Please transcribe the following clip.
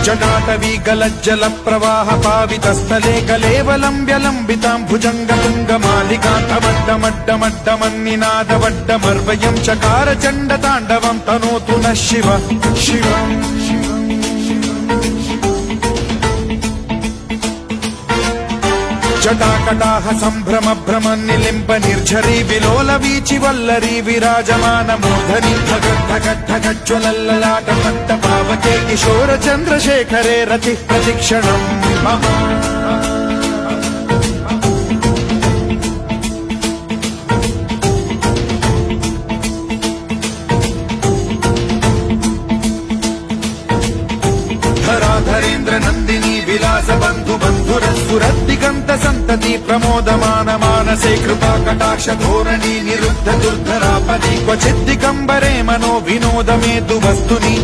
जटाटवी गलज्जल प्रवाह पावितस्थले कलेवलम्ब्य लम्बिताम्भुजङ्गतुङ्गमालिकान्तमड्डमड्डमड्डमन्निनादवड्डमर्वयं चकार चण्डताण्डवं तनोतु नः शिव शिवम् जटाकटाह सम्भ्रम भ्रम निलिम्ब निर्झरी विलोल वीचि वल्लरी विराजमान मूर्धनि धगद्धगद्धगज्ज्वलल्ललाट भट्ट पावके किशोर चन्द्रशेखरे रति प्रतिक्षणम् मम धराधरेन्द्र नन्दिनी विलास बन्धु बन्धुरस्फुरद्दिगन्त सन्तति प्रमोदमान मानसे कृपा कटाक्ष धोरणी निरुद्ध दुर्धरापदि क्वचिद्दिगम्बरे मनो विनोद मेतु वस्तुनि